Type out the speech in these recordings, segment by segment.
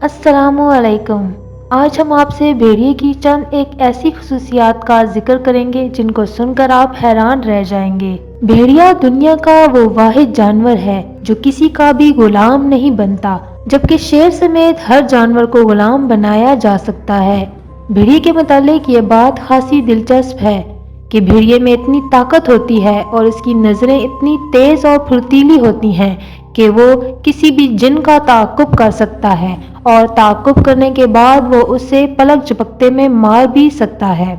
अस्सलामुअलैकुम। आज हम आपसे भेड़िए की चंद एक ऐसी खसूसियात का जिक्र करेंगे जिनको सुनकर आप हैरान रह जाएंगे। भेड़िया दुनिया का वो वाहिद जानवर है जो किसी का भी गुलाम नहीं बनता, जबकि शेर समेत हर जानवर को गुलाम बनाया जा सकता है। भेड़िए के मुतालिक ये बात खासी दिलचस्प है कि भेड़िए में इतनी ताकत होती है और इसकी नज़रें इतनी तेज और फुर्तीली होती हैं कि वो किसी भी जिन का ताक़ुब कर सकता है और ताक़ुब करने के बाद वो उसे पलक झपकते में मार भी सकता है।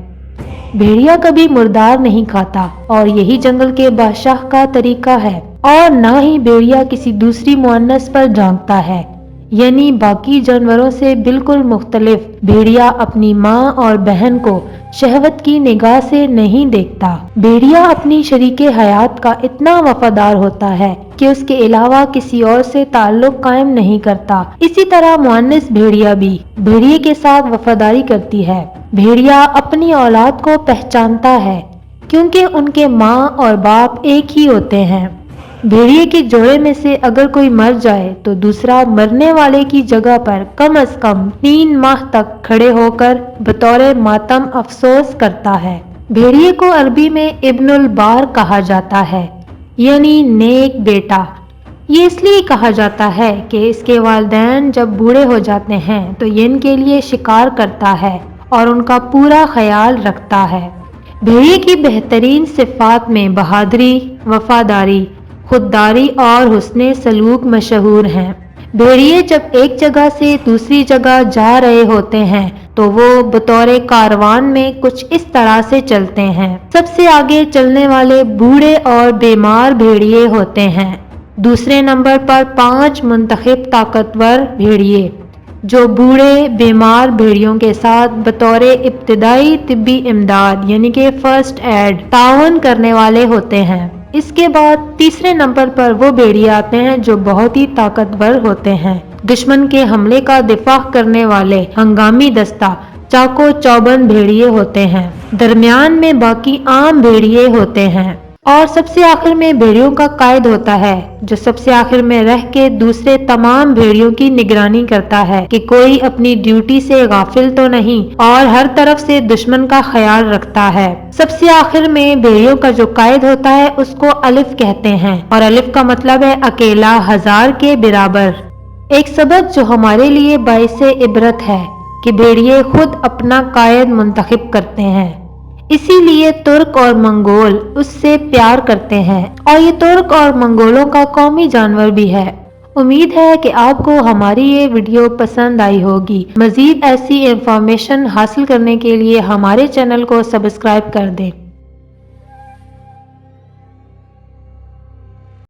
भेड़िया कभी मुर्दार नहीं खाता और यही जंगल के बादशाह का तरीका है। और ना ही भेड़िया किसी दूसरी मुअन्नस पर झांकता है, यानी बाकी जानवरों से बिल्कुल मुख्तलिफ। भेड़िया अपनी माँ और बहन को शहवत की निगाह से नहीं देखता। भेड़िया अपनी शरीके हयात का इतना वफादार होता है कि उसके अलावा किसी और से ताल्लुक कायम नहीं करता। इसी तरह मुअन्निस भेड़िया भी भेड़िए के साथ वफादारी करती है। भेड़िया अपनी औलाद को पहचानता है क्योंकि उनके माँ और बाप एक ही होते हैं। भेड़िए के जोड़े में से अगर कोई मर जाए तो दूसरा मरने वाले की जगह पर कम से कम 3 माह तक खड़े होकर बतौर मातम अफसोस करता है। भेड़िए को अरबी में इब्नुल बार कहा जाता है, यानी नेक बेटा। ये इसलिए कहा जाता है कि इसके वालिदैन जब बूढ़े हो जाते हैं तो ये इनके लिए शिकार करता है और उनका पूरा ख्याल रखता है। भेड़िए की बेहतरीन सिफात में बहादुरी, वफादारी, खुददारी और हुस्ने सलूक मशहूर हैं। भेड़िए जब एक जगह से दूसरी जगह जा रहे होते हैं तो वो बतौर कारवान में कुछ इस तरह से चलते हैं। सबसे आगे चलने वाले बूढ़े और बीमार भेड़िए होते हैं। दूसरे नंबर पर 5 मुंतखब ताकतवर भेड़िए जो बूढ़े बीमार भेड़ियों के साथ बतौर इब्तिदाई तिब्बी इमदाद यानी कि फर्स्ट एड ताउन करने वाले होते हैं। इसके बाद तीसरे नंबर पर वो भेड़िए आते हैं जो बहुत ही ताकतवर होते हैं, दुश्मन के हमले का दिफा करने वाले हंगामी दस्ता चाको चौबंद भेड़िए होते हैं। दरमियान में बाकी आम भेड़िए होते हैं और सबसे आखिर में भेड़ियों का कायद होता है जो सबसे आखिर में रह के दूसरे तमाम भेड़ियों की निगरानी करता है कि कोई अपनी ड्यूटी से गाफिल तो नहीं और हर तरफ से दुश्मन का ख्याल रखता है। सबसे आखिर में भेड़ियों का जो कायद होता है उसको अलिफ कहते हैं और अलिफ का मतलब है अकेला, हजार के बराबर। एक सबक जो हमारे लिए बाइसे इबरत है कि भेड़िए खुद अपना कायद मुंतखब करते हैं, इसीलिए तुर्क और मंगोल उससे प्यार करते हैं और ये तुर्क और मंगोलों का कौमी जानवर भी है। उम्मीद है कि आपको हमारी ये वीडियो पसंद आई होगी। मज़ीद ऐसी इंफॉर्मेशन हासिल करने के लिए हमारे चैनल को सब्सक्राइब कर दें।